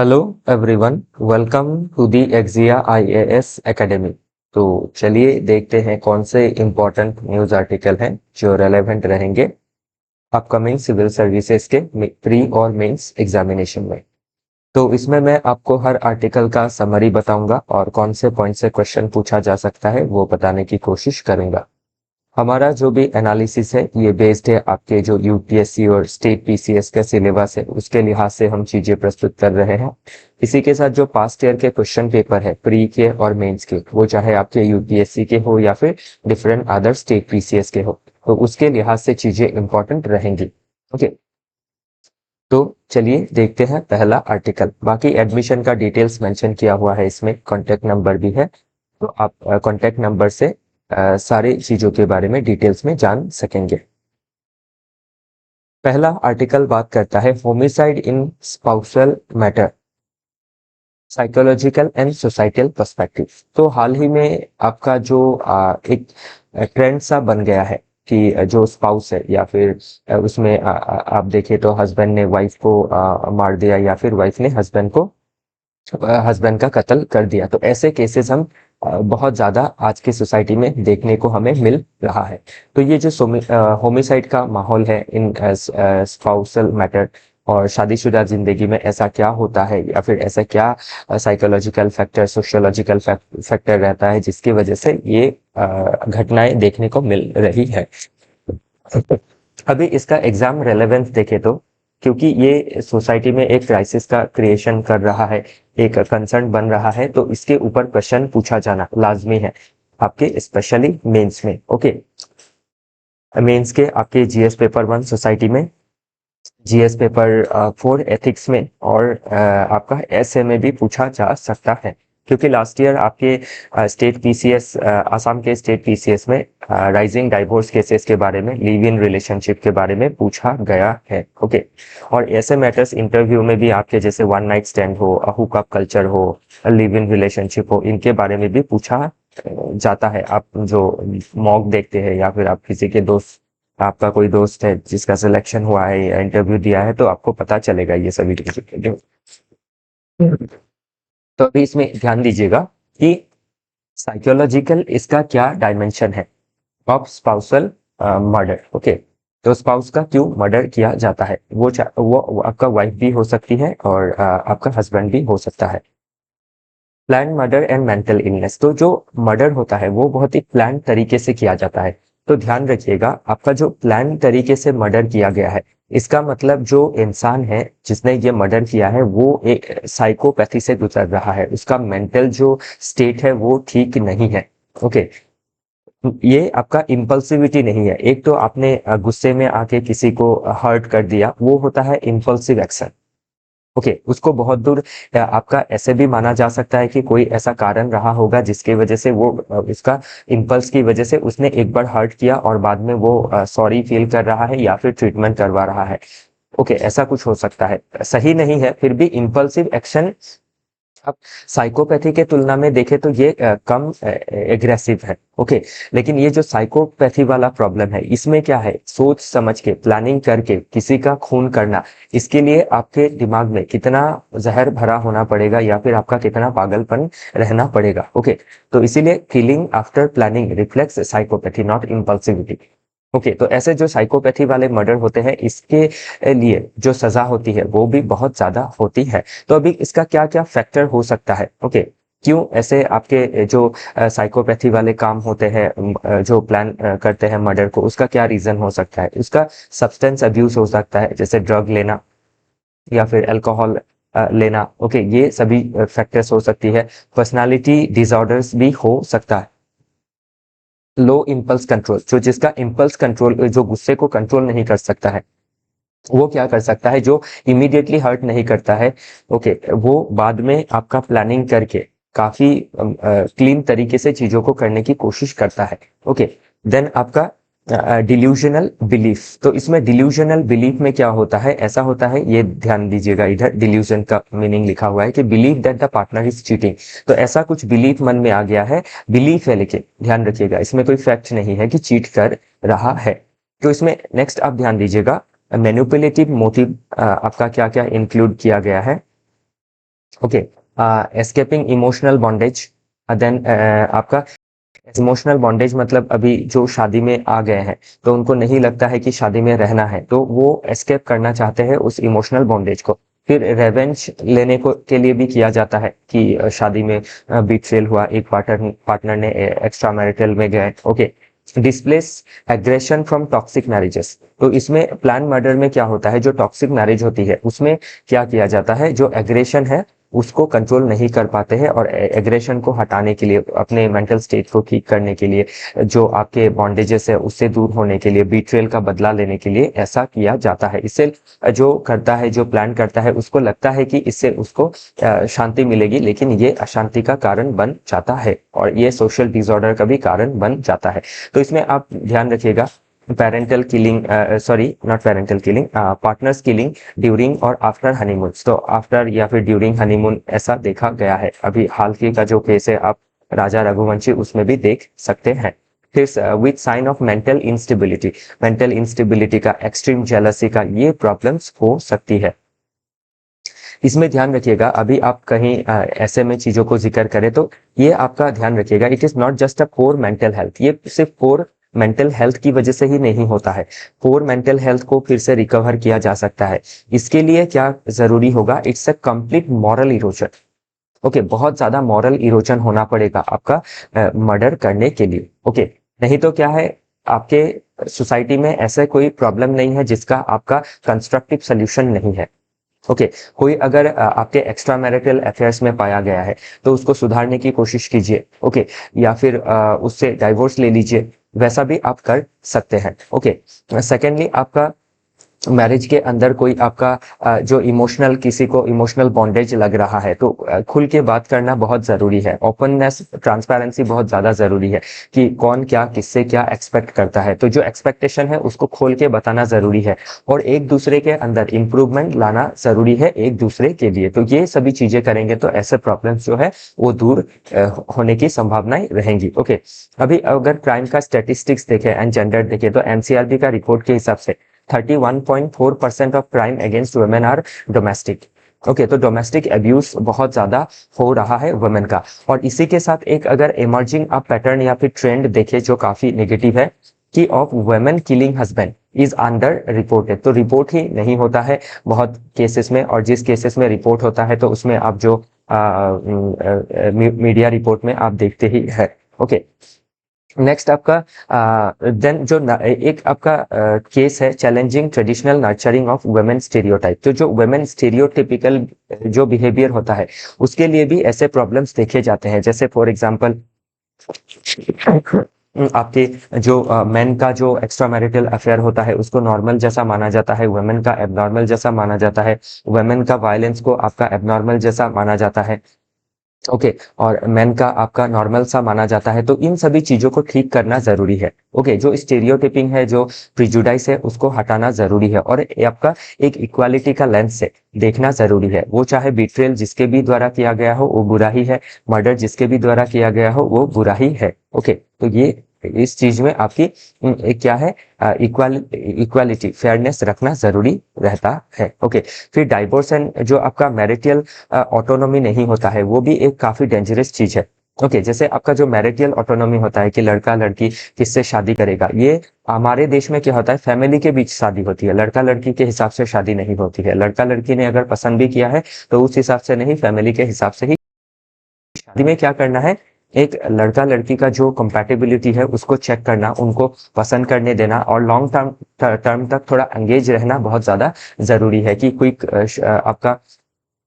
Hello everyone, welcome to the Exia IAS academy. तो चलिए देखते हैं कौन से इम्पोर्टेंट न्यूज़ आर्टिकल हैं जो रेलेवेंट रहेंगे अपकमिंग सिविल सर्विसेज के प्री और मेंस एग्जामिनेशन में। तो इसमें मैं आपको हर आर्टिकल का समरी बताऊंगा और कौन से पॉइंट से क्वेश्चन पूछा जा सकता है वो बताने की कोशिश करूंगा। हमारा जो भी एनालिसिस है ये बेस्ड है आपके जो यूपीएससी और स्टेट पीसीएस का सिलेबस है उसके लिहाज से हम चीजें प्रस्तुत कर रहे हैं। इसी के साथ जो पास्ट ईयर के क्वेश्चन पेपर है प्री के और मेंस के, वो चाहे आपके यूपीएससी के हो या फिर डिफरेंट अदर स्टेट पीसीएस के हो, तो उसके लिहाज से चीजें इंपॉर्टेंट रहेंगी। ओके, तो चलिए देखते हैं पहला आर्टिकल। बाकी एडमिशन का डिटेल्स मेंशन किया हुआ है, इसमें कॉन्टेक्ट नंबर भी है, तो आप कॉन्टेक्ट नंबर से सारी चीजों के बारे में डिटेल्स में जान सकेंगे। पहला आर्टिकल बात करता है homicide in spousal matter, psychological and societal perspective. तो हाल ही में आपका जो एक ट्रेंड सा बन गया है कि जो स्पाउस है या फिर उसमें आप देखें तो हस्बैंड ने वाइफ को मार दिया या फिर वाइफ ने हस्बैंड का कत्ल कर दिया। तो ऐसे केसेस हम बहुत ज्यादा आज की सोसाइटी में देखने को हमें मिल रहा है। तो ये जो होमिसाइड का माहौल है इन स्पाउसल मैटर और शादीशुदा जिंदगी में ऐसा क्या होता है या फिर ऐसा क्या साइकोलॉजिकल फैक्टर सोशियोलॉजिकल फैक्टर रहता है जिसकी वजह से ये घटनाएं देखने को मिल रही है। अभी इसका एग्जाम रेलेवेंस देखे तो क्योंकि ये सोसाइटी में एक क्राइसिस का क्रिएशन कर रहा है, एक कंसर्न बन रहा है, तो इसके ऊपर क्वेश्चन पूछा जाना लाजमी है आपके स्पेशली मेंस में। ओके, मेंस के आपके जीएस पेपर 1 सोसाइटी में, जीएस पेपर 4 एथिक्स में और आपका एसए में भी पूछा जा सकता है। क्योंकि लास्ट ईयर आपके स्टेट पीसीएस आसाम के स्टेट पीसीएस में राइजिंग डाइवोर्स केसेस के बारे में, लिव इन रिलेशनशिप के बारे में पूछा गया है। ओके, और ऐसे मैटर्स इंटरव्यू में भी आपके जैसे वन नाइट स्टैंड हो, हुकअप कल्चर हो, लिव इन रिलेशनशिप हो, इनके बारे में भी पूछा जाता है। आप जो मॉक देखते हैं या फिर आप किसी के दोस्त, आपका कोई दोस्त है जिसका सिलेक्शन हुआ है या इंटरव्यू दिया है, तो आपको पता चलेगा ये सभी चीजें। तो अभी इसमें ध्यान दीजिएगा कि साइकोलॉजिकल इसका क्या डायमेंशन है ऑफ स्पाउसल मर्डर। ओके, तो स्पाउस का क्यों मर्डर किया जाता है, वो आपका वाइफ भी हो सकती है और आपका हस्बैंड भी हो सकता है। Plan murder and mental illness, तो जो मर्डर होता है वो बहुत ही प्लान तरीके से किया जाता है। तो ध्यान रखिएगा, आपका जो प्लान तरीके से मर्डर किया गया है, इसका मतलब जो इंसान है जिसने ये मर्डर किया है वो एक साइकोपैथी से गुजर रहा है, उसका मेंटल जो स्टेट है वो ठीक नहीं है। ओके, ये आपका इम्पल्सिविटी नहीं है। एक तो आपने गुस्से में आके किसी को हर्ट कर दिया, वो होता है इम्पल्सिव एक्शन। ओके, उसको बहुत दूर आपका ऐसे भी माना जा सकता है कि कोई ऐसा कारण रहा होगा जिसकी वजह से वो इसका इम्पल्स की वजह से उसने एक बार हर्ट किया और बाद में वो सॉरी फील कर रहा है या फिर ट्रीटमेंट करवा रहा है। ओके, ऐसा कुछ हो सकता है, सही नहीं है, फिर भी इम्पल्सिव एक्शन अब साइकोपैथी के तुलना में देखें तो ये कम एग्रेसिव है। ओके, लेकिन ये जो साइकोपैथी वाला प्रॉब्लम है इसमें क्या है, सोच समझ के प्लानिंग करके किसी का खून करना, इसके लिए आपके दिमाग में कितना जहर भरा होना पड़ेगा या फिर आपका कितना पागलपन रहना पड़ेगा। ओके, तो इसीलिए killing after planning reflex psychopathy not impulsivity. Okay, तो ऐसे जो साइकोपैथी वाले मर्डर होते हैं इसके लिए जो सजा होती है वो भी बहुत ज्यादा होती है। तो अभी इसका क्या क्या फैक्टर हो सकता है। ओके, क्यों ऐसे आपके जो साइकोपैथी वाले काम होते हैं, जो प्लान करते हैं मर्डर को, उसका क्या रीजन हो सकता है। उसका सब्सटेंस अब्यूज हो सकता है, जैसे ड्रग लेना या फिर अल्कोहल लेना। ओके, ये सभी फैक्टर्स हो सकती है। पर्सनालिटी डिसऑर्डर्स भी हो सकता है। लो इम्पल्स कंट्रोल, जो जिसका इम्पल्स कंट्रोल, जो गुस्से को कंट्रोल नहीं कर सकता है, वो क्या कर सकता है, जो इमीडिएटली हर्ट नहीं करता है। ओके, वो बाद में आपका प्लानिंग करके काफी क्लीन तरीके से चीजों को करने की कोशिश करता है। ओके, देन आपका डिल्यूजनल बिलीफ, तो इसमें डिल्यूजनल बिलीफ में क्या होता है, ऐसा होता है, ये ध्यान दीजिएगा, इधर डिल्यूजन का मीनिंग लिखा हुआ है कि believe that the partner is cheating. तो ऐसा कुछ बिलीफ मन में आ गया है, बिलीफ है, लेकिन ध्यान रखिएगा इसमें कोई फैक्ट नहीं है कि चीट कर रहा है। तो इसमें नेक्स्ट आप ध्यान दीजिएगा, मैनिपुलेटिव मोटिव आपका क्या क्या इंक्लूड किया गया है। Okay, escaping emotional bondage, then आपका इमोशनल बॉन्डेज मतलब अभी जो शादी में आ गए हैं तो उनको नहीं लगता है कि शादी में रहना है, तो वो एस्केप करना चाहते हैं उस इमोशनल बॉन्डेज को। फिर रेवेंज लेने को के लिए भी किया जाता है कि शादी में बीट्रेल हुआ, एक पार्टनर ने एक्स्ट्रा मैरिटल में गए। Okay, displace aggression from toxic marriages, तो इसमें प्लान मर्डर में क्या होता है, जो टॉक्सिक मैरिज होती है उसमें क्या किया जाता है, जो एग्रेशन है उसको कंट्रोल नहीं कर पाते हैं और एग्रेशन को हटाने के लिए, अपने मेंटल स्टेट को ठीक करने के लिए, जो आपके बॉन्डेजेस है उससे दूर होने के लिए, बीट्रेल का बदला लेने के लिए ऐसा किया जाता है। इससे जो करता है, जो प्लान करता है, उसको लगता है कि इससे उसको शांति मिलेगी, लेकिन ये अशांति का कारण बन जाता है और ये सोशल डिसऑर्डर का भी कारण बन जाता है। तो इसमें आप ध्यान रखिएगा, parental killing, sorry not parental killing, partners killing during और आफ्टर हनीमून। तो आफ्टर या फिर ड्यूरिंग हनीमून ऐसा देखा गया है। अभी हाल ही का जो केस है आप राजा रघुवंशी उसमें भी देख सकते हैं। फिर with sign of mental instability, mental instability का, एक्सट्रीम जेलसी का, ये प्रॉब्लम्स हो सकती है। इसमें ध्यान रखिएगा, अभी आप कहीं ऐसे में चीजों को जिक्र करें तो ये आपका ध्यान रखिएगा, it is not just a poor mental health, ये सिर्फ पोर मेंटल हेल्थ की वजह से ही नहीं होता है। पोर मेंटल हेल्थ को फिर से रिकवर किया जा सकता है। इसके लिए क्या जरूरी होगा, it's a complete moral erosion. Okay, बहुत ज्यादा मॉरल इरोजन होना पड़ेगा आपका मर्डर करने के लिए। ओके, नहीं तो क्या है, आपके सोसाइटी में ऐसा कोई प्रॉब्लम नहीं है जिसका आपका कंस्ट्रक्टिव सोल्यूशन नहीं है। ओके, कोई अगर आपके एक्स्ट्रा मैरिटल अफेयर्स में पाया गया है तो उसको सुधारने की कोशिश कीजिए। ओके, या फिर उससे डाइवोर्स ले लीजिए, वैसा भी आप कर सकते हैं। ओके, सेकेंडली आपका मैरिज के अंदर कोई आपका जो इमोशनल, किसी को इमोशनल बॉन्डेज लग रहा है तो खुल के बात करना बहुत जरूरी है। ओपननेस, ट्रांसपेरेंसी बहुत ज्यादा जरूरी है कि कौन क्या किससे क्या एक्सपेक्ट करता है, तो जो एक्सपेक्टेशन है उसको खोल के बताना जरूरी है और एक दूसरे के अंदर इंप्रूवमेंट लाना जरूरी है एक दूसरे के लिए। तो ये सभी चीजें करेंगे तो ऐसे प्रॉब्लम्स जो है वो दूर होने की संभावनाएं रहेंगी। ओके, अभी अगर क्राइम का स्टेटिस्टिक्स देखें एंड जेंडर देखें तो एनसीआरबी का रिपोर्ट के हिसाब से 31.4% of crime against women are domestic. Okay, तो डोमेस्टिक अब्यूज बहुत ज्यादा हो रहा है वुमेन का। और इसी के साथ एक अगर इमर्जिंग आप पैटर्न या फिर ट्रेंड देखे जो काफी नेगेटिव है कि of women killing husband is under reported, तो रिपोर्ट ही नहीं होता है बहुत केसेस में, और जिस केसेस में रिपोर्ट होता है तो उसमें आप जो मीडिया रिपोर्ट में आप देखते ही है। ओके, नेक्स्ट आपका देन जो एक आपका केस है, challenging traditional nurturing of women stereotype. तो जो वुमेन स्टेरियोटिपिकल जो बिहेवियर होता है उसके लिए भी ऐसे प्रॉब्लम्स देखे जाते हैं। जैसे फॉर एग्जांपल आपके जो मेन का जो एक्स्ट्रा मैरिटल अफेयर होता है उसको नॉर्मल जैसा माना जाता है, वुमेन का एबनॉर्मल जैसा माना जाता है, वुमेन का वायलेंस को आपका एबनॉर्मल जैसा माना जाता है। ओके, और मेन का आपका नॉर्मल सा माना जाता है। तो इन सभी चीजों को ठीक करना जरूरी है। ओके, जो स्टेरियोटिपिंग है, जो प्रिजुडाइस है, उसको हटाना जरूरी है और ये आपका एक इक्वालिटी का लेंस से देखना जरूरी है। वो चाहे बिट्रेयल जिसके भी द्वारा किया गया हो वो बुरा ही है, मर्डर जिसके भी द्वारा किया गया हो वो बुरा ही है। ओके, तो ये इस चीज में आपकी क्या है, इक्वालिटी, फेयरनेस रखना जरूरी रहता है। ओके, फिर डाइवोर्स एंड जो आपका मैरिटल ऑटोनॉमी नहीं होता है वो भी एक काफी डेंजरस चीज है। ओके, जैसे आपका जो मैरिटल ऑटोनॉमी होता है कि लड़का लड़की किससे शादी करेगा, ये हमारे देश में क्या होता है, फैमिली के बीच शादी होती है, लड़का लड़की के हिसाब से शादी नहीं होती है। लड़का लड़की ने अगर पसंद भी किया है तो उस हिसाब से नहीं, फैमिली के हिसाब से ही। शादी में क्या करना है, एक लड़का लड़की का जो कंपैटिबिलिटी है उसको चेक करना, उनको पसंद करने देना और लॉन्ग टर्म तक थोड़ा एंगेज रहना बहुत ज्यादा जरूरी है। कि क्विक आपका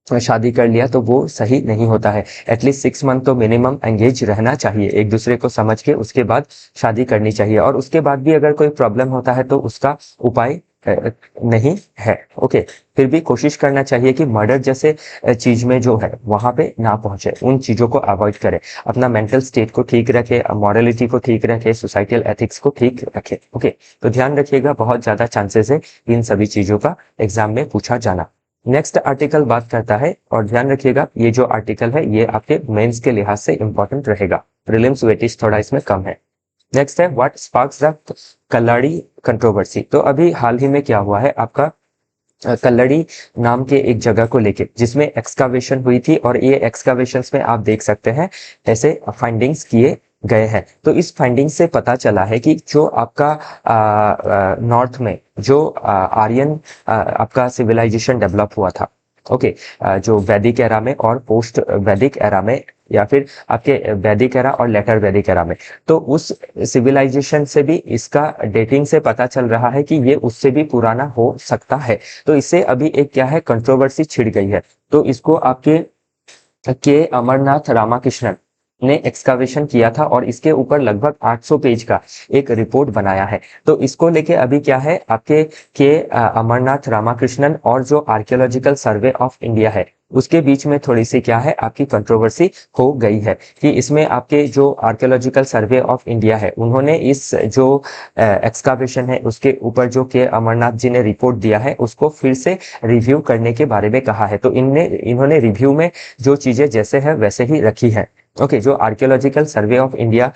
शादी कर लिया तो वो सही नहीं होता है। एटलीस्ट 6 मंथ तो मिनिमम एंगेज रहना चाहिए, एक दूसरे को समझ के उसके बाद शादी करनी चाहिए। और उसके बाद भी अगर कोई प्रॉब्लम होता है तो उसका उपाय नहीं है। ओके, फिर भी कोशिश करना चाहिए कि मर्डर जैसे चीज में जो है वहां पे ना पहुंचे, उन चीजों को अवॉइड करे, अपना मेंटल स्टेट को ठीक रखे, मॉरलिटी को ठीक रखे, सोसाइटल एथिक्स को ठीक रखे। ओके, तो ध्यान रखिएगा, बहुत ज्यादा चांसेस है इन सभी चीजों का एग्जाम में पूछा जाना। नेक्स्ट आर्टिकल बात करता है, और ध्यान रखिएगा ये जो आर्टिकल है ये आपके मेंस के लिहाज से इंपॉर्टेंट रहेगा, प्रीलिम्स वेटेज थोड़ा इसमें कम है। नेक्स्ट है व्हाट स्पार्क्स द कल्लाड़ी कंट्रोवर्सी। तो अभी हाल ही में क्या हुआ है, आपका कल्लड़ी नाम के एक जगह को लेके, जिसमें एक्सकावेशन हुई थी, और ये एक्सकावेशंस में आप देख सकते हैं ऐसे फाइंडिंग्स किए गए हैं। तो इस फाइंडिंग से पता चला है कि जो आपका नॉर्थ में जो आर्यन आपका सिविलाइजेशन डेवलप हुआ था, ओके, जो वैदिक एरा में और पोस्ट वैदिक एरा में, या फिर आपके वैदिक एरा और लेटर वैदिक एरा में, तो उस सिविलाइजेशन से भी इसका डेटिंग से पता चल रहा है कि ये उससे भी पुराना हो सकता है। तो इससे अभी एक क्या है, कंट्रोवर्सी छिड़ गई है। तो इसको आपके के अमरनाथ रामाकृष्णन ने एक्सकावेशन किया था, और इसके ऊपर लगभग 800 पेज का एक रिपोर्ट बनाया है। तो इसको लेके अभी क्या है, आपके अमरनाथ रामाकृष्णन और जो आर्कियोलॉजिकल सर्वे ऑफ इंडिया है, उसके बीच में थोड़ी सी क्या है, आपकी कंट्रोवर्सी हो गई है कि इसमें आपके जो आर्कियोलॉजिकल सर्वे ऑफ इंडिया है, उन्होंने इस जो एक्सकावेशन है उसके ऊपर जो के अमरनाथ जी ने रिपोर्ट दिया है, उसको फिर से रिव्यू करने के बारे में कहा है। तो इन्होंने रिव्यू में जो चीजें जैसे है वैसे ही रखी है। ओके, जो आर्कियोलॉजिकल सर्वे ऑफ इंडिया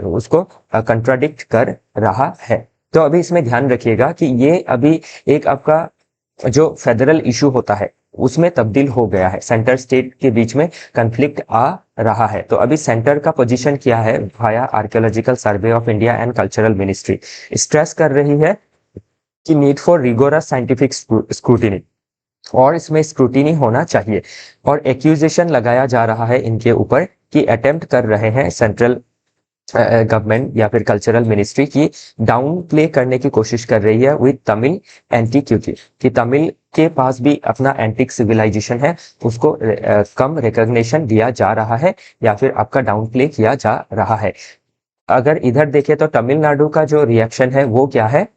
उसको कंट्राडिक्ट कर रहा है। तो अभी इसमें ध्यान रखिएगा कि ये अभी एक आपका जो फेडरल इशू होता है उसमें तब्दील हो गया है, सेंटर स्टेट के बीच में कन्फ्लिक्ट आ रहा है। तो अभी सेंटर का पोजीशन क्या है, via archaeological survey of India and cultural ministry stress कर रही है कि need for rigorous scientific scrutiny, और इसमें स्क्रूटिनी होना चाहिए। और एक्यूजेशन लगाया जा रहा है इनके ऊपर कि अटेम्प्ट कर रहे हैं सेंट्रल गवर्नमेंट या फिर कल्चरल मिनिस्ट्री की डाउन प्ले करने की कोशिश कर रही है विद तमिल एंटीक्यूटी, कि तमिल के पास भी अपना एंटिक सिविलाइजेशन है, उसको कम रिकॉग्निशन दिया जा रहा है या फिर आपका डाउन प्ले किया जा रहा है। अगर इधर देखें तो तमिलनाडु का जो रिएक्शन है वो क्या है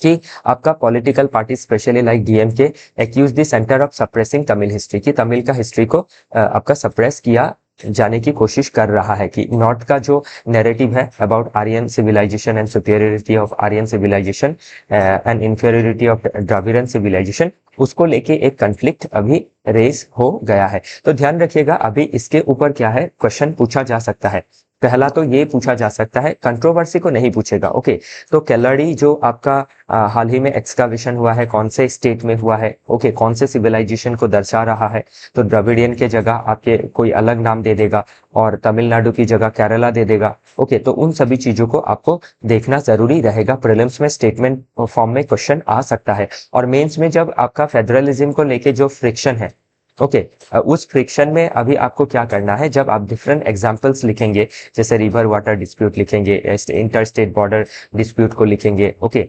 कि आपका political party specially like DMK accuse the centre of suppressing Tamil history, की तमिल का हिस्ट्री को आपका सप्रेस किया जाने की कोशिश कर रहा है, कि नॉर्थ का जो नैरेटिव है about Aryan civilization and superiority of Aryan civilization and inferiority of Dravidian civilization, उसको लेके एक कन्फ्लिक्ट अभी रेज हो गया है। तो ध्यान रखिएगा, अभी इसके ऊपर क्या है, क्वेश्चन पूछा जा सकता है। पहला तो ये पूछा जा सकता है, कंट्रोवर्सी को नहीं पूछेगा। ओके, तो केलड़ी जो आपका हाल ही में एक्सकावेशन हुआ है, कौन से स्टेट में हुआ है, ओके, कौन से सिविलाइजेशन को दर्शा रहा है, तो द्रविडियन के जगह आपके कोई अलग नाम दे देगा और तमिलनाडु की जगह केरला दे देगा। ओके, तो उन सभी चीजों को आपको देखना जरूरी रहेगा। प्रीलिम्स में स्टेटमेंट फॉर्म में क्वेश्चन आ सकता है, और मेंस में जब आपका फेडरलिज्म को लेके जो फ्रिक्शन है, ओके, उस फ्रिक्शन में अभी आपको क्या करना है, जब आप डिफरेंट एग्जांपल्स लिखेंगे, जैसे रिवर वाटर डिस्प्यूट लिखेंगे, इंटर स्टेट बॉर्डर डिस्प्यूट को लिखेंगे, ओके,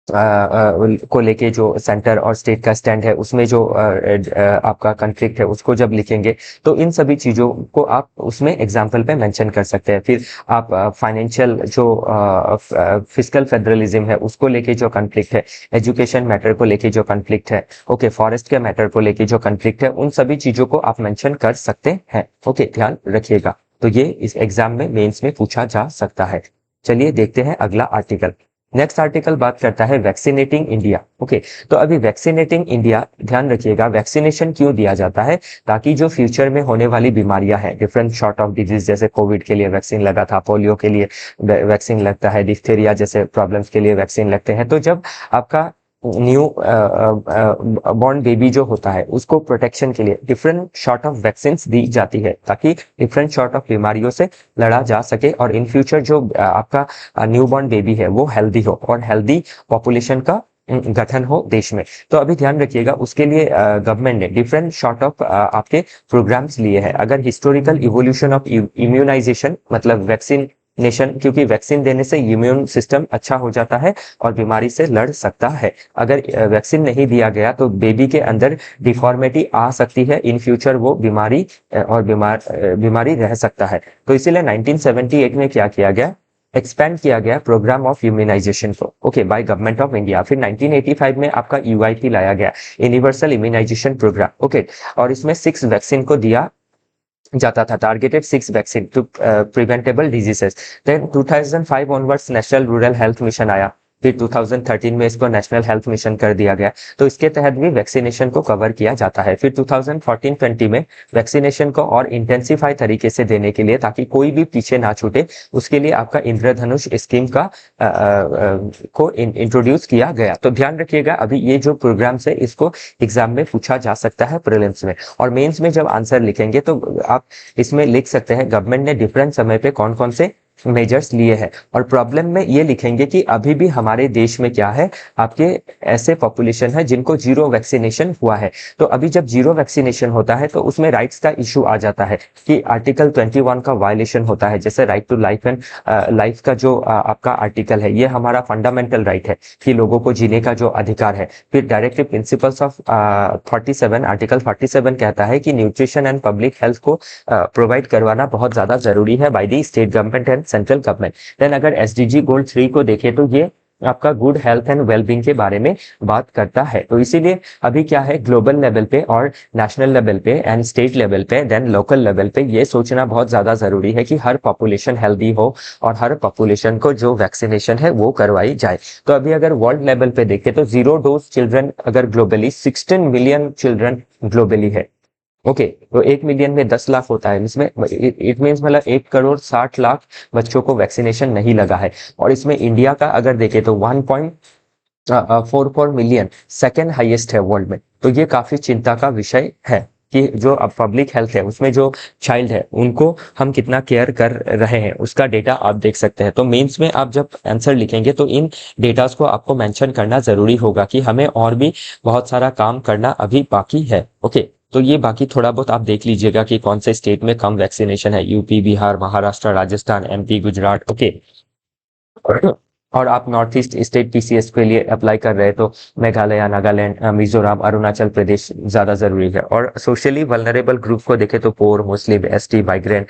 को लेके जो सेंटर और स्टेट का स्टैंड है, उसमें जो आपका कॉन्फ्लिक्ट है उसको जब लिखेंगे, तो इन सभी चीजों को आप उसमें एग्जाम्पल पे मेंशन कर सकते हैं। फिर आप फाइनेंशियल जो फिस्कल फेडरलिज्म है उसको लेके जो कॉन्फ्लिक्ट है, एजुकेशन मैटर को लेके जो कॉन्फ्लिक्ट है, ओके, फॉरेस्ट के मैटर को लेके जो कॉन्फ्लिक्ट है, उन सभी चीजों को आप मेंशन कर सकते हैं। ओके, ध्यान रखिएगा। तो ये इस एग्जाम में मेंस में पूछा जा सकता है। चलिए देखते हैं अगला आर्टिकल। नेक्स्ट आर्टिकल बात करता है वैक्सीनेटिंग इंडिया। ओके, तो अभी वैक्सीनेटिंग इंडिया, ध्यान रखिएगा, वैक्सीनेशन क्यों दिया जाता है, ताकि जो फ्यूचर में होने वाली बीमारियां हैं, डिफरेंट सॉर्ट ऑफ डिजीज, जैसे कोविड के लिए वैक्सीन लगा था, पोलियो के लिए वैक्सीन लगता है, डिफ्थेरिया जैसे प्रॉब्लम्स के लिए वैक्सीन लगते हैं, तो जब आपका न्यू बॉर्न बेबी जो होता है उसको प्रोटेक्शन के लिए डिफरेंट सॉर्ट ऑफ वैक्सीन दी जाती है, ताकि डिफरेंट सॉर्ट ऑफ बीमारियों से लड़ा जा सके, और इन फ्यूचर जो आपका न्यू बॉर्न बेबी है वो हेल्दी हो, और हेल्दी पॉपुलेशन का गठन हो देश में। तो अभी ध्यान रखिएगा, उसके लिए गवर्नमेंट ने डिफरेंट सॉर्ट ऑफ आपके प्रोग्राम्स लिए हैं। अगर हिस्टोरिकल इवोल्यूशन ऑफ इम्यूनाइजेशन, मतलब वैक्सीन नेशन, क्योंकि वैक्सीन देने से इम्यून सिस्टम अच्छा हो जाता है और बीमारी से लड़ सकता है। अगर वैक्सीन नहीं दिया गया तो बेबी के अंदर डिफॉर्मिटी आ सकती है, इन फ्यूचर वो बीमारी और बीमारी रह सकता है। तो इसीलिए 1978 में क्या किया गया, एक्सपेंड किया गया प्रोग्राम ऑफ इम्यूनाइजेशन को, okay, by government of India. फिर 1985 में आपका यूआईपी लाया गया, यूनिवर्सल इम्यूनाइजेशन प्रोग्राम, ओके, और इसमें 6 वैक्सीन को दिया जाता था, targeted 6 vaccine to preventable diseases. Then 2005 onwards national rural health mission आया, फिर 2013 में इसको नेशनल हेल्थ मिशन कर दिया गया, तो इसके तहत भी वैक्सीनेशन को कवर किया जाता है। फिर 2014-20 में वैक्सीनेशन को और इंटेंसिफाई तरीके से देने के लिए, ताकि कोई भी पीछे ना छूटे, उसके लिए आपका इंद्रधनुष स्कीम का को इंट्रोड्यूस किया गया। तो ध्यान रखिएगा, अभी ये जो प्रोग्राम्स है इसको एग्जाम में पूछा जा सकता है प्रीलिम्स में, और मेंस में जब आंसर लिखेंगे तो आप इसमें लिख सकते हैं गवर्नमेंट ने डिफरेंट समय पे कौन कौन से मेजर्स लिए हैं, और प्रॉब्लम में ये लिखेंगे कि अभी भी हमारे देश में क्या है, आपके ऐसे पॉपुलेशन है जिनको जीरो वैक्सीनेशन हुआ है। तो अभी जब जीरो वैक्सीनेशन होता है तो उसमें राइट्स का इशू आ जाता है कि आर्टिकल 21 का वायलेशन होता है, जैसे right to life and life का जो आपका आर्टिकल है, ये हमारा फंडामेंटल राइट है कि लोगों को जीने का जो अधिकार है। फिर डायरेक्टिव प्रिंसिपल्स ऑफ 47, आर्टिकल 47 कहता है कि न्यूट्रिशन एंड पब्लिक हेल्थ को प्रोवाइड करवाना बहुत ज्यादा जरूरी है by the state government and central government. Then अगर एसडीजी गोल 3 को देखें तो ये आपका गुड हेल्थ एंड वेलबींग के बारे में बात करता है। तो इसीलिए अभी क्या है, ग्लोबल लेवल पे और नेशनल लेवल पे एंड स्टेट लेवल पे देन लोकल लेवल पे ये सोचना बहुत ज्यादा जरूरी है कि हर पॉपुलेशन हेल्दी हो और हर पॉपुलेशन को जो वैक्सीनेशन है वो करवाई जाए। तो अभी अगर वर्ल्ड लेवल पे देखें तो जीरो डोज चिल्ड्रन अगर ग्लोबली 16 मिलियन चिल्ड्रन ग्लोबली है। ओके, तो 1 मिलियन में 10 लाख होता है, इसमें इट मीन्स मतलब 1 करोड़ 60 लाख बच्चों को वैक्सीनेशन नहीं लगा है। और इसमें इंडिया का अगर देखें तो 1.44 मिलियन सेकेंड हाईएस्ट है वर्ल्ड में। तो ये काफी चिंता का विषय है कि जो अब पब्लिक हेल्थ है उसमें जो चाइल्ड है उनको हम कितना केयर कर रहे हैं, उसका डेटा आप देख सकते हैं। तो मेंस में आप जब आंसर लिखेंगे तो इन डेटास को आपको मेंशन करना जरूरी होगा कि हमें और भी बहुत सारा काम करना अभी बाकी है। ओके, तो ये बाकी थोड़ा बहुत आप देख लीजिएगा कि कौन से स्टेट में कम वैक्सीनेशन है, UP, Bihar, Maharashtra, Rajasthan, MP, Gujarat. Okay, और आप नॉर्थ ईस्ट स्टेट पीसीएस के लिए अप्लाई कर रहे हैं तो मेघालय, नागालैंड, मिजोरम, अरुणाचल प्रदेश ज्यादा जरूरी है। और सोशली वल्नरेबल ग्रुप को देखें तो poor, Muslim, ST, migrant,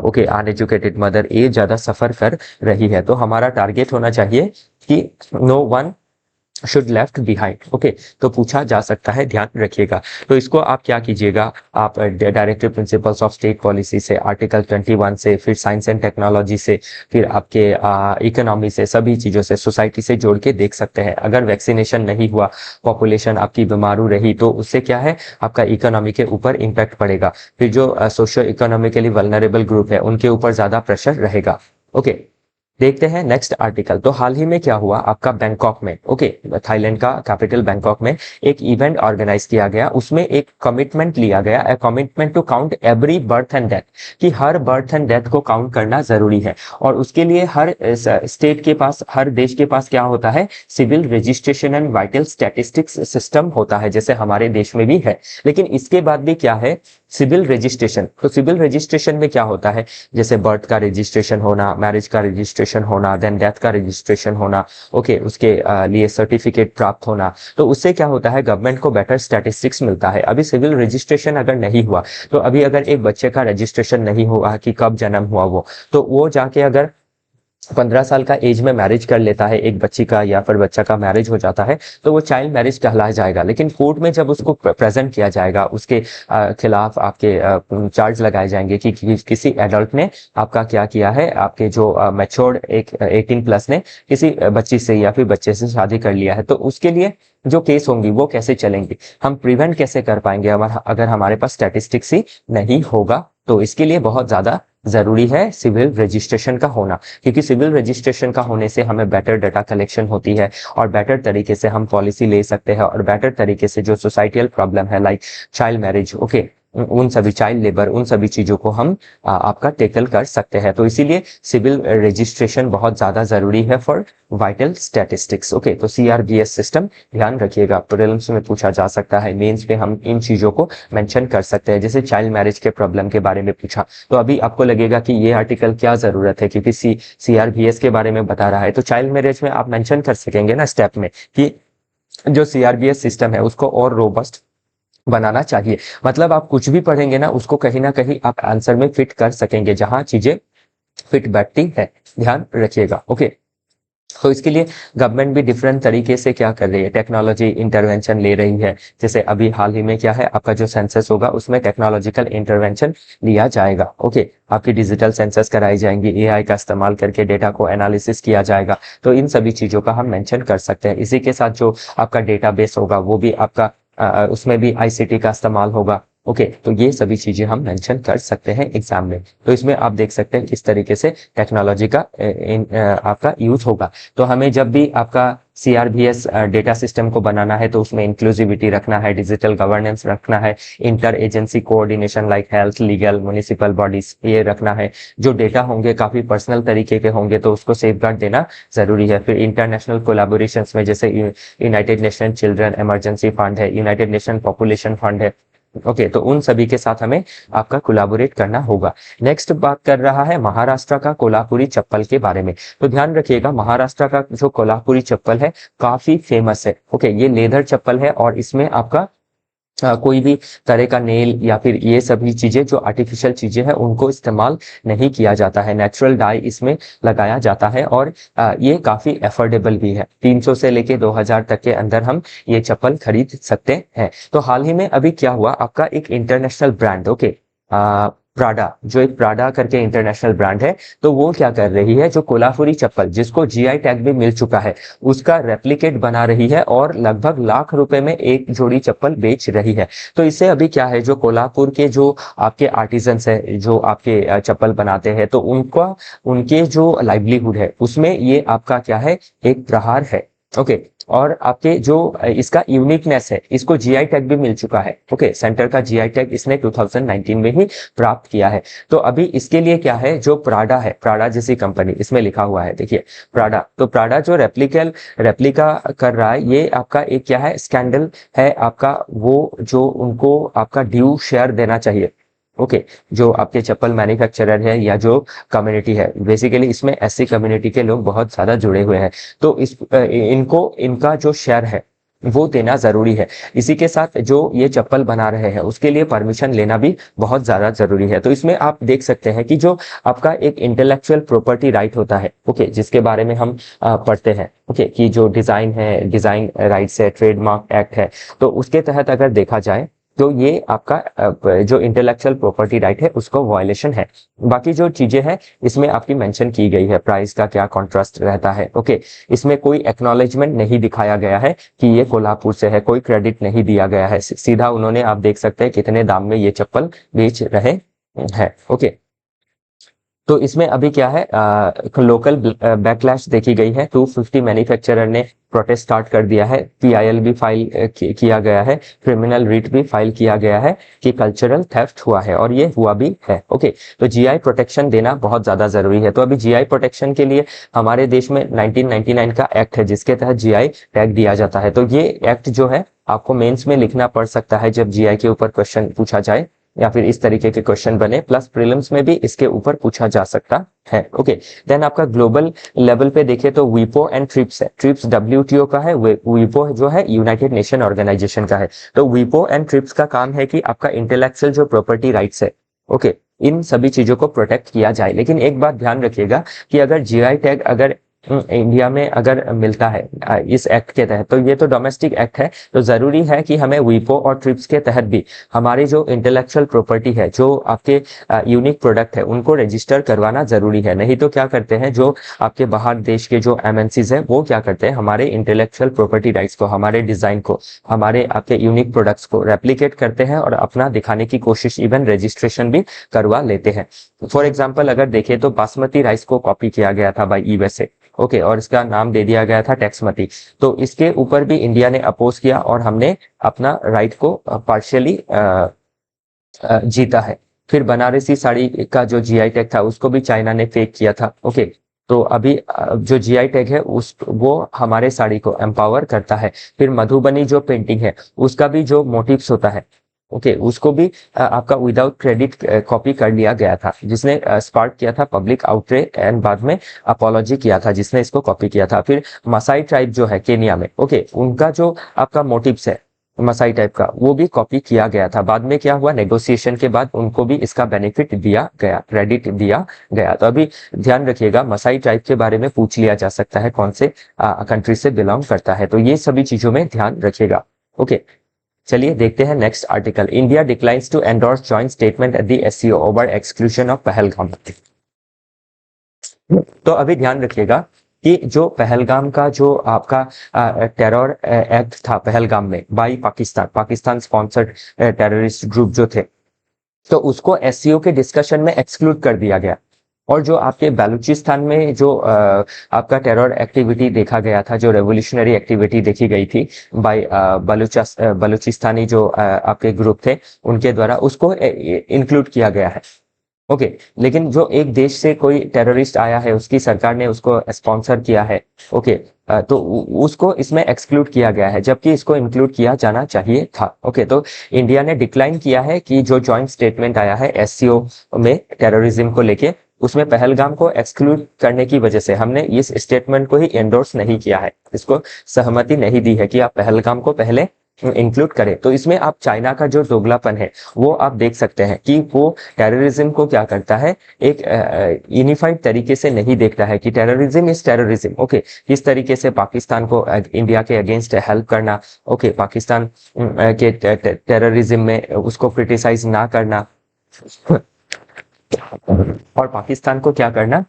okay, uneducated mother, ये ज्यादा सफर कर रही है। तो हमारा टारगेट होना चाहिए कि no one should left behind. Okay, तो पूछा जा सकता है, ध्यान रखिएगा। तो इसको आप क्या कीजिएगा, आप directive principles of state policy से, आर्टिकल 21 से, फिर साइंस एंड टेक्नोलॉजी से, फिर आपके इकोनॉमी से, सभी चीजों से, सोसाइटी से जोड़ के देख सकते हैं। अगर वैक्सीनेशन नहीं हुआ, पॉपुलेशन आपकी बीमारू रही, तो उससे क्या है, आपका इकोनॉमी के ऊपर इम्पैक्ट पड़ेगा। फिर जो सोशियो इकोनॉमिकली वल्नरेबल ग्रुप है उनके ऊपर ज्यादा प्रेशर रहेगा। ओके, देखते हैं नेक्स्ट आर्टिकल। तो हाल ही में क्या हुआ आपका बैंकॉक में, ओके, थाईलैंड का कैपिटल बैंकॉक में एक इवेंट ऑर्गेनाइज किया गया। उसमें एक कमिटमेंट लिया गया, a commitment to count every birth and death, कि हर बर्थ एंड डेथ को काउंट करना जरूरी है। और उसके लिए हर स्टेट के पास, हर देश के पास क्या होता है, civil registration and vital statistics system होता है, जैसे हमारे देश में भी है। लेकिन इसके बाद भी क्या है, सिविल रजिस्ट्रेशन। तो सिविल रजिस्ट्रेशन में क्या होता है, जैसे बर्थ का रजिस्ट्रेशन होना, मैरिज का रजिस्ट्रेशन होना, देन डेथ का रजिस्ट्रेशन होना, ओके, उसके लिए सर्टिफिकेट प्राप्त होना। तो उससे क्या होता है, गवर्नमेंट को बेटर स्टैटिस्टिक्स मिलता है। अभी सिविल रजिस्ट्रेशन अगर नहीं हुआ, तो अभी अगर एक बच्चे का रजिस्ट्रेशन नहीं हुआ कि कब जन्म हुआ वो, तो वो जाके अगर 15 साल का एज में मैरिज कर लेता है एक बच्ची का, या फिर बच्चा का मैरिज हो जाता है, तो वो चाइल्ड मैरिज कहलाया जाएगा। लेकिन कोर्ट में जब उसको प्रेजेंट किया जाएगा, उसके खिलाफ आपके चार्ज लगाए जाएंगे कि किसी एडल्ट ने आपका क्या किया है, आपके जो मैच्योर्ड एक 18 प्लस ने किसी बच्ची से या फिर बच्चे से शादी कर लिया है, तो उसके लिए जो केस होंगी वो कैसे चलेंगी, हम प्रिवेंट कैसे कर पाएंगे अगर हमारे पास स्टैटिस्टिक्स ही नहीं होगा। तो इसके लिए बहुत ज्यादा जरूरी है सिविल रजिस्ट्रेशन का होना, क्योंकि सिविल रजिस्ट्रेशन का होने से हमें बेटर डाटा कलेक्शन होती है और बेटर तरीके से हम पॉलिसी ले सकते हैं, और बेटर तरीके से जो सोसाइटियल प्रॉब्लम है लाइक चाइल्ड मैरिज, ओके, उन सभी चाइल्ड लेबर, उन सभी चीजों को हम आपका टेकल कर सकते हैं। तो इसीलिए सिविल रजिस्ट्रेशन बहुत ज्यादा जरूरी है फॉर वाइटल स्टैटिस्टिक्स। ओके, तो सीआरबीएस सिस्टम ध्यान रखिएगा, प्रीलिम्स में पूछा जा सकता है, मेंस पे हम इन चीजों को मेंशन कर सकते हैं। जैसे चाइल्ड मैरिज के प्रॉब्लम के बारे में पूछा, तो अभी आपको लगेगा कि ये आर्टिकल क्या जरूरत है, क्योंकि सीआरबीएस के बारे में बता रहा है। तो चाइल्ड मैरिज में आप मेंशन कर सकेंगे ना स्टेप में कि जो सीआरबीएस सिस्टम है उसको और रोबस्ट बनाना चाहिए। मतलब आप कुछ भी पढ़ेंगे ना, उसको कहीं ना कहीं आप आंसर में फिट कर सकेंगे, जहां चीजें फिट बैठती है, ध्यान रखिएगा। ओके, तो इसके लिए गवर्नमेंट भी डिफरेंट तरीके से क्या कर रही है, टेक्नोलॉजी इंटरवेंशन ले रही है। जैसे अभी हाल ही में क्या है, आपका जो सेंसस होगा उसमें टेक्नोलॉजिकल इंटरवेंशन लिया जाएगा। ओके, आपकी डिजिटल सेंसस कराई जाएंगी, एआई का इस्तेमाल करके डेटा को एनालिसिस किया जाएगा। तो इन सभी चीजों का हम मेंशन कर सकते हैं। इसी के साथ जो आपका डेटाबेस होगा वो भी आपका उसमें भी आईसीटी का इस्तेमाल होगा। ओके, तो ये सभी चीजें हम मेंशन कर सकते हैं एग्जाम में। तो इसमें आप देख सकते हैं किस तरीके से टेक्नोलॉजी का आपका यूज होगा। तो हमें जब भी आपका सीआरबीएस डेटा सिस्टम को बनाना है तो उसमें इंक्लूसिविटी रखना है, डिजिटल गवर्नेंस रखना है, inter agency coordination like health, legal, municipal bodies, ये रखना है। जो डेटा होंगे काफी पर्सनल तरीके के होंगे तो उसको सेफगार्ड देना जरूरी है। फिर इंटरनेशनल कोलैबोरेशन में जैसे United nation children emergency fund है, यूनाइटेड नेशन पॉपुलेशन फंड है। ओके, तो उन सभी के साथ हमें आपका कोलैबोरेट करना होगा। नेक्स्ट बात कर रहा है महाराष्ट्र का कोल्हापुरी चप्पल के बारे में। तो ध्यान रखिएगा, महाराष्ट्र का जो कोल्हापुरी चप्पल है काफी फेमस है। ओके, ये लेदर चप्पल है और इसमें आपका कोई भी तरह का नेल या फिर ये सभी चीजें जो आर्टिफिशियल चीजें हैं उनको इस्तेमाल नहीं किया जाता है। नेचुरल डाई इसमें लगाया जाता है और ये काफी अफोर्डेबल भी है। 300 से लेके 2000 तक के अंदर हम ये चप्पल खरीद सकते हैं। तो हाल ही में अभी क्या हुआ, आपका एक इंटरनेशनल ब्रांड, ओके, प्राडा, जो एक प्राडा करके इंटरनेशनल ब्रांड है, तो वो क्या कर रही है, जो कोल्हापुरी चप्पल जिसको जीआई टैग भी मिल चुका है उसका रेप्लिकेट बना रही है और लगभग लाख रुपए में एक जोड़ी चप्पल बेच रही है। तो इससे अभी क्या है, जो कोल्हापुर के जो आपके आर्टिजन्स है, जो आपके चप्पल बनाते हैं, तो उनका उनके जो लाइवलीहुड है उसमें ये आपका क्या है, एक प्रहार है। ओके, और आपके जो इसका यूनिकनेस है, इसको जीआई टैग भी मिल चुका है। ओके, सेंटर का जीआई टैग इसने 2019 में ही प्राप्त किया है। तो अभी इसके लिए क्या है, जो प्राडा है, प्राडा जैसी कंपनी, इसमें लिखा हुआ है देखिए प्राडा, तो प्राडा जो रेप्लिका कर रहा है, ये आपका एक क्या है, स्कैंडल है आपका, वो जो उनको आपका ड्यू शेयर देना चाहिए। ओके, जो आपके चप्पल मैन्युफैक्चरर है या जो कम्युनिटी है, बेसिकली इसमें एससी कम्युनिटी के लोग बहुत ज्यादा जुड़े हुए हैं, तो इनको इनका जो शेयर है वो देना जरूरी है। इसी के साथ जो ये चप्पल बना रहे हैं उसके लिए परमिशन लेना भी बहुत ज्यादा जरूरी है। तो इसमें आप देख सकते हैं कि जो आपका एक इंटेलेक्चुअल प्रॉपर्टी राइट होता है, ओके, जिसके बारे में हम पढ़ते हैं, ओके, कि जो डिजाइन है, डिजाइन राइट्स है, ट्रेडमार्क एक्ट है, तो उसके तहत अगर देखा जाए तो ये आपका जो इंटेलेक्चुअल प्रॉपर्टी राइट है उसको वायलेशन है। बाकी जो चीजें हैं इसमें आपकी मेंशन की गई है, प्राइस का क्या कॉन्ट्रास्ट रहता है। ओके, इसमें कोई एक्नॉलेजमेंट नहीं दिखाया गया है कि ये कोल्हापुर से है, कोई क्रेडिट नहीं दिया गया है, सीधा उन्होंने, आप देख सकते हैं कितने दाम में ये चप्पल बेच रहे हैं। ओके, तो इसमें अभी क्या है, लोकल बैकलैश देखी गई है। 250 मैन्युफैक्चरर ने प्रोटेस्ट स्टार्ट कर दिया है, पीआईएल भी फाइल किया गया है, क्रिमिनल रिट भी फाइल किया गया है कि कल्चरल थेफ्ट हुआ है, और ये हुआ भी है। ओके, तो जीआई प्रोटेक्शन देना बहुत ज्यादा जरूरी है। तो अभी जीआई प्रोटेक्शन के लिए हमारे देश में 1999 का एक्ट है जिसके तहत जीआई टैग दिया जाता है। तो ये एक्ट जो है आपको मेंस में लिखना पड़ सकता है जब जीआई के ऊपर क्वेश्चन पूछा जाए या फिर इस तरीके के क्वेश्चन बने, प्लस प्रीलिम्स में भी इसके ऊपर पूछा जा सकता है। ओके, देन आपका ग्लोबल लेवल पे देखे तो वीपो एंड ट्रिप्स है। ट्रिप्स डब्ल्यूटीओ का है, वीपो जो है यूनाइटेड नेशन ऑर्गेनाइजेशन का है। तो वीपो एंड ट्रिप्स का काम है कि आपका इंटेलेक्चुअल जो प्रॉपर्टी राइट्स है, ओके, इन सभी चीजों को प्रोटेक्ट किया जाए। लेकिन एक बात ध्यान रखिएगा कि अगर जीआई टैग अगर इंडिया में अगर मिलता है इस एक्ट के तहत, तो ये तो डोमेस्टिक एक्ट है, तो जरूरी है कि हमें वीपो और ट्रिप्स के तहत भी हमारी जो इंटेलेक्चुअल प्रॉपर्टी है, जो आपके यूनिक प्रोडक्ट है, उनको रजिस्टर करवाना जरूरी है। नहीं तो क्या करते हैं, जो आपके बाहर देश के जो एमएनसीज है वो क्या करते हैं, हमारे इंटेलेक्चुअल प्रॉपर्टी राइट्स को, हमारे डिजाइन को, हमारे आपके यूनिक प्रोडक्ट्स को रेप्लिकेट करते हैं और अपना दिखाने की कोशिश, इवन रजिस्ट्रेशन भी करवा लेते हैं। फॉर एग्जाम्पल अगर देखें तो बासमती राइस को कॉपी किया गया था बाई यूएसए, ओके, और इसका नाम दे दिया गया था टेक्समती। तो इसके ऊपर भी इंडिया ने अपोज किया और हमने अपना राइट को पार्शियली जीता है। फिर बनारसी साड़ी का जो जीआई टैग था उसको भी चाइना ने फेक किया था। ओके, तो अभी जो जीआई टैग है उस वो हमारे साड़ी को एम्पावर करता है। फिर मधुबनी जो पेंटिंग है उसका भी जो मोटिव्स होता है, ओके, उसको भी आपका विदाउट क्रेडिट कॉपी कर लिया गया था, जिसने स्पार्क किया था पब्लिक आउटरे एंड बाद में अपॉलॉजी किया था जिसने इसको कॉपी किया था। फिर मसाई ट्राइब जो है केनिया में, ओके, उनका जो आपका मोटिव्स है, मसाई टाइप का, वो भी कॉपी किया गया था। बाद में क्या हुआ, नेगोशिएशन के बाद उनको भी इसका बेनिफिट दिया गया, क्रेडिट दिया गया। तो अभी ध्यान रखिएगा, मसाई टाइप के बारे में पूछ लिया जा सकता है, कौन से कंट्री से बिलोंग करता है, तो ये सभी चीजों में ध्यान रखिएगा। ओके, चलिए देखते हैं next article. India declines to endorse joint statement at the SCO over exclusion of Pahalgam. तो अभी ध्यान रखिएगा कि जो पहलगाम का जो आपका टेरर एक्ट था पहलगाम में by Pakistan sponsored terrorist group जो थे, तो उसको एससीओ के डिस्कशन में एक्सक्लूड कर दिया गया। और जो आपके बलूचिस्तान में जो आपका टेरर एक्टिविटी देखा गया था, जो रेवोल्यूशनरी एक्टिविटी देखी गई थी बाय बलूचिस्तानी जो आपके ग्रुप थे उनके द्वारा, उसको इंक्लूड किया गया है। ओके, लेकिन जो एक देश से कोई टेररिस्ट आया है, उसकी सरकार ने उसको स्पॉन्सर किया है, ओके, तो उसको इसमें एक्सक्लूड किया गया है, जबकि इसको इंक्लूड किया जाना चाहिए था। ओके, तो इंडिया ने डिक्लाइन किया है कि जो जॉइंट स्टेटमेंट आया है एससीओ में टेररिज्म को लेके, उसमें पहलगाम को एक्सक्लूड करने की वजह से हमने इस स्टेटमेंट को ही एंडोर्स नहीं किया है, इसको सहमति नहीं दी है कि आप पहलगाम को पहले इंक्लूड करें। तो इसमें आप चाइना का जो दोगलापन है वो आप देख सकते हैं कि वो टेररिज्म को क्या करता है, एक यूनिफाइड तरीके से नहीं देखता है कि टेररिज्म इज टेररिज्म। ओके, किस तरीके से पाकिस्तान को इंडिया के अगेंस्ट हेल्प करना, ओके, पाकिस्तान के टेररिज्म में उसको क्रिटिसाइज ना करना और पाकिस्तान को क्या करना,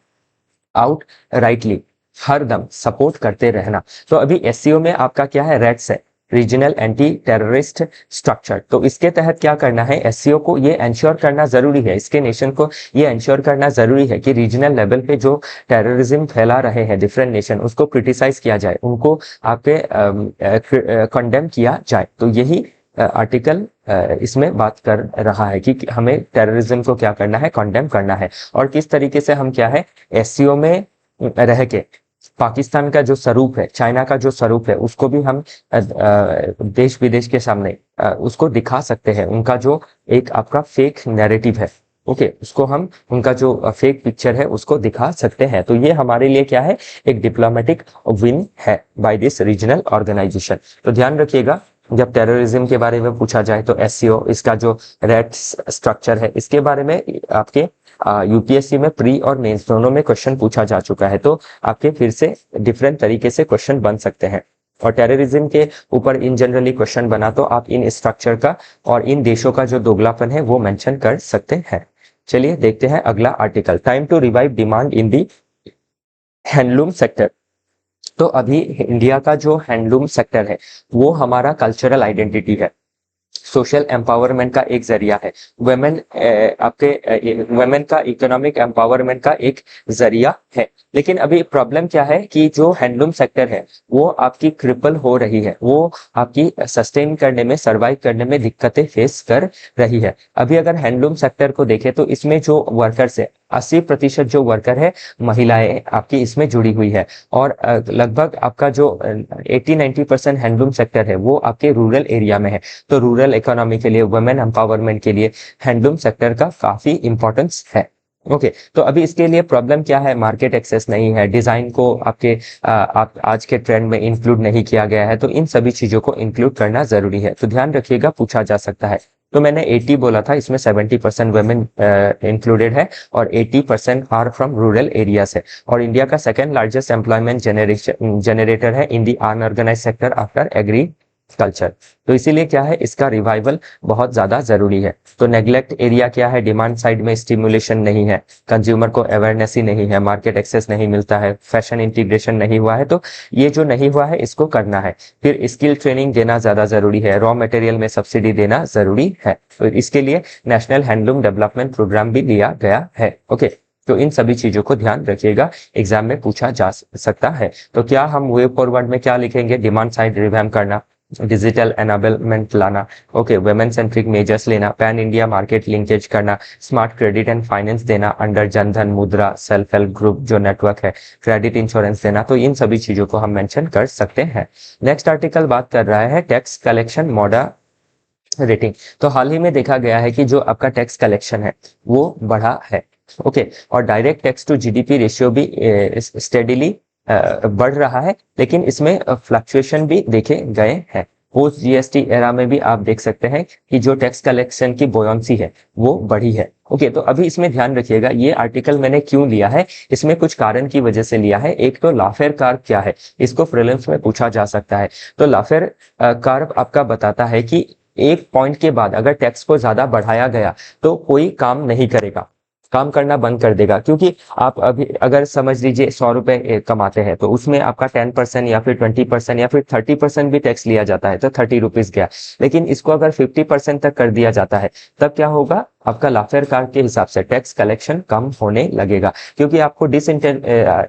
आउट राइटली हरदम सपोर्ट करते रहना। तो अभी एससीओ में आपका क्या है, रेट्स है, रीजनल एंटी टेररिस्ट स्ट्रक्चर। तो इसके तहत क्या करना है, एससीओ को ये एंश्योर करना जरूरी है, इसके नेशन को ये एंश्योर करना जरूरी है कि रीजनल लेवल पे जो टेररिज्म फैला रहे हैं डिफरेंट नेशन, उसको क्रिटिसाइज किया जाए, उनको आपके कंडेम किया जाए। तो यही आर्टिकल इसमें बात कर रहा है कि हमें टेररिज्म को क्या करना है, कंडेम करना है। और किस तरीके से हम क्या है, एससीओ में रह के पाकिस्तान का जो स्वरूप है, चाइना का जो स्वरूप है, उसको भी हम देश विदेश के सामने उसको दिखा सकते हैं। उनका जो एक आपका फेक नैरेटिव है, ओके, उसको हम, उनका जो फेक पिक्चर है उसको दिखा सकते हैं। तो ये हमारे लिए क्या है, एक डिप्लोमेटिक विन है बाय दिस रीजनल ऑर्गेनाइजेशन। तो ध्यान रखिएगा, जब टेररिज्म के बारे में पूछा जाए तो एससीओ, इसका जो रेट स्ट्रक्चर है, इसके बारे में आपके यूपीएससी में प्री और मेंस दोनों में क्वेश्चन पूछा जा चुका है। तो आपके फिर से डिफरेंट तरीके से क्वेश्चन बन सकते हैं। और टेररिज्म के ऊपर इन जनरली क्वेश्चन बना तो आप इन स्ट्रक्चर का और इन देशों का जो दोगलापन है वो मेंशन कर सकते हैं। चलिए देखते हैं अगला आर्टिकल। Time to revive demand in the handloom sector. तो अभी इंडिया का जो हैंडलूम सेक्टर है वो हमारा कल्चरल आइडेंटिटी है, सोशल एम्पावरमेंट का एक जरिया है, वुमेन आपके वुमेन का इकोनॉमिक एम्पावरमेंट का एक जरिया है। लेकिन अभी प्रॉब्लम क्या है कि जो हैंडलूम सेक्टर है वो आपकी क्रिपल हो रही है, वो आपकी सस्टेन करने में, सर्वाइव करने में दिक्कतें फेस कर रही है। अभी अगर हैंडलूम सेक्टर को देखें तो इसमें जो वर्कर्स है, 80% जो वर्कर है महिलाएं आपकी इसमें जुड़ी हुई है। और लगभग आपका जो 80-90% हैंडलूम सेक्टर है वो आपके रूरल एरिया में है। तो रूरल इकोनॉमी के लिए, वुमेन एम्पावरमेंट के लिए हैंडलूम सेक्टर का काफी इंपॉर्टेंस है। ओके, तो अभी इसके लिए प्रॉब्लम क्या है, मार्केट एक्सेस नहीं है, डिजाइन को आपके आप आज के ट्रेंड में इंक्लूड नहीं किया गया है। तो इन सभी चीजों को इंक्लूड करना जरूरी है। तो ध्यान रखिएगा, पूछा जा सकता है। तो मैंने 80 बोला था, इसमें 70% वुमेन इंक्लूडेड है और 80% आर फ्रॉम रूरल एरियाज है। और इंडिया का सेकंड लार्जेस्ट एम्प्लॉयमेंट जनरेटर है इन दी अनऑर्गेनाइज सेक्टर आफ्टर एग्रीकल्चर। तो इसीलिए क्या है, इसका रिवाइवल बहुत ज्यादा जरूरी है। तो नेग्लेक्ट एरिया क्या है, डिमांड साइड में स्टिमुलेशन नहीं है, कंज्यूमर को अवेयरनेस ही नहीं है, मार्केट एक्सेस नहीं मिलता है, फैशन इंटीग्रेशन नहीं हुआ है। तो ये जो नहीं हुआ है इसको करना है। फिर स्किल ट्रेनिंग देना ज्यादा जरूरी है, रॉ मटेरियल में सब्सिडी देना जरूरी है। तो इसके लिए नेशनल हैंडलूम डेवलपमेंट प्रोग्राम भी लिया गया है। ओके, तो इन सभी चीजों को ध्यान रखिएगा, एग्जाम में पूछा जा सकता है। तो क्या हम वे फॉरवर्ड में क्या लिखेंगे, डिमांड साइड रिवैम्प करना, डिजिटल एनाबलमेंट लाना, ओके, वुमेन सेंट्रिक मेजर्स लेना, पैन इंडिया मार्केट लिंकेज करना, स्मार्ट क्रेडिट एंड फाइनेंस देना अंडर जनधन, मुद्रा, सेल्फ हेल्प ग्रुप जो नेटवर्क है, क्रेडिट इंश्योरेंस देना। तो इन सभी चीजों को हम मेंशन कर सकते हैं। नेक्स्ट आर्टिकल बात कर रहा है टैक्स कलेक्शन मॉडल रेटिंग। तो हाल ही में देखा गया है कि जो आपका टैक्स कलेक्शन है वो बढ़ा है, ओके, और direct tax to GDP ratio भी स्टेडिली बढ़ रहा है, लेकिन इसमें फ्लक्चुएशन भी देखे गए हैं। पोस्ट जीएसटी एरा में भी आप देख सकते हैं कि जो टैक्स कलेक्शन की बोयंसी है वो बढ़ी है। ओके, तो अभी इसमें ध्यान रखिएगा, ये आर्टिकल मैंने क्यों लिया है, इसमें कुछ कारण की वजह से लिया है। एक तो लाफेयर कर्व क्या है, इसको प्रीलिम्स में पूछा जा सकता है। तो लाफेयर कर्व आपका बताता है कि एक पॉइंट के बाद अगर टैक्स को ज्यादा बढ़ाया गया तो कोई काम नहीं करेगा, काम करना बंद कर देगा। क्योंकि आप अभी अगर समझ लीजिए 100 रुपए कमाते हैं तो उसमें आपका 10% या फिर 20% या फिर 30% भी टैक्स लिया जाता है, तो 30 रुपीज गया। लेकिन इसको अगर 50% तक कर दिया जाता है, तब क्या होगा, आपका लाफेयर कार्ड के हिसाब से टैक्स कलेक्शन कम होने लगेगा। क्योंकि आपको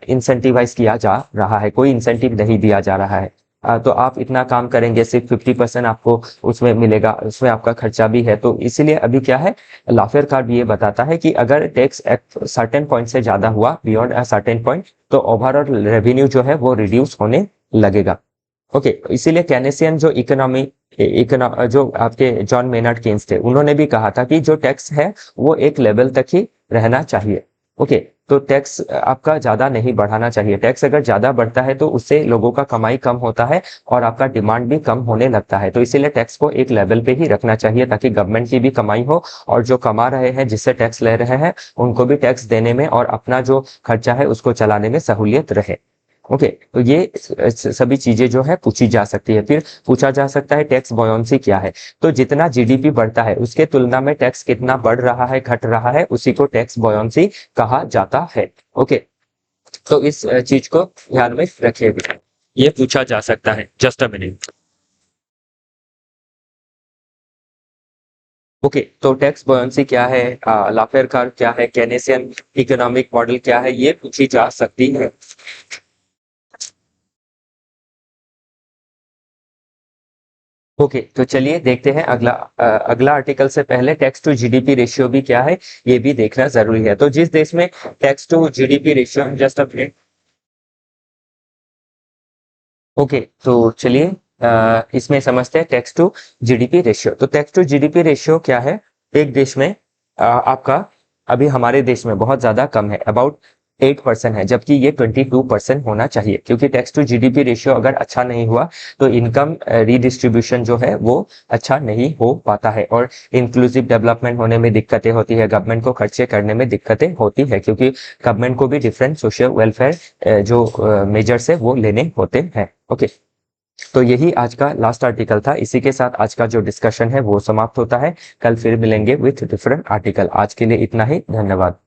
इंसेंटिवाइज किया जा रहा है, कोई इंसेंटिव नहीं दिया जा रहा है। तो आप इतना काम करेंगे, सिर्फ 50% आपको उसमें मिलेगा, उसमें आपका खर्चा भी है। तो इसीलिए अभी क्या है, लाफेयर कार्ड ये बताता है कि अगर टैक्स सर्टेन पॉइंट से ज्यादा हुआ, बियॉन्ड अ सर्टेन पॉइंट, तो ओवरऑल रेवेन्यू जो है वो रिड्यूस होने लगेगा। ओके, इसीलिए केनेसियन जो जो आपके जॉन मेनार्ड केन्स थे, उन्होंने भी कहा था कि जो टैक्स है वो एक लेवल तक ही रहना चाहिए। ओके, तो टैक्स आपका ज्यादा नहीं बढ़ाना चाहिए। टैक्स अगर ज्यादा बढ़ता है तो उससे लोगों का कमाई कम होता है और आपका डिमांड भी कम होने लगता है। तो इसीलिए टैक्स को एक लेवल पे ही रखना चाहिए, ताकि गवर्नमेंट की भी कमाई हो और जो कमा रहे हैं, जिससे टैक्स ले रहे हैं, उनको भी टैक्स देने में और अपना जो खर्चा है उसको चलाने में सहूलियत रहे। ओके, तो ये सभी चीजें जो है पूछी जा सकती है। फिर पूछा जा सकता है टैक्स बॉयंसी क्या है। तो जितना जीडीपी बढ़ता है उसके तुलना में टैक्स कितना बढ़ रहा है, घट रहा है, उसी को टैक्स बॉयंसी कहा जाता है। ओके, तो इस चीज को ध्यान में रखिएगा, ये पूछा जा सकता है। Just a minute. ओके, तो टैक्स बॉयंसी क्या है, लाफेयर कर्व क्या है, केनेसियन इकोनॉमिक मॉडल क्या है, ये पूछी जा सकती है। ओके, तो चलिए देखते हैं अगला। अगला आर्टिकल से पहले टैक्स टू जीडीपी रेशियो भी क्या है ये भी देखना जरूरी है। तो जिस देश में tax to GDP ratio, just update. Okay, तो चलिए इसमें समझते हैं टैक्स टू जीडीपी रेशियो। तो टैक्स टू जीडीपी रेशियो क्या है, एक देश में आपका, अभी हमारे देश में बहुत ज्यादा कम है, अबाउट 8% है, जबकि ये 22% होना चाहिए। क्योंकि टैक्स टू जीडीपी रेशियो अगर अच्छा नहीं हुआ तो इनकम रीडिस्ट्रीब्यूशन जो है वो अच्छा नहीं हो पाता है और इंक्लूसिव डेवलपमेंट होने में दिक्कतें होती है, गवर्नमेंट को खर्चे करने में दिक्कतें होती है, क्योंकि गवर्नमेंट को भी डिफरेंट सोशल वेलफेयर जो मेजर्स है वो लेने होते हैं। ओके, तो यही आज का लास्ट आर्टिकल था। इसी के साथ आज का जो डिस्कशन है वो समाप्त होता है। कल फिर मिलेंगे विथ डिफरेंट आर्टिकल। आज के लिए इतना ही, धन्यवाद।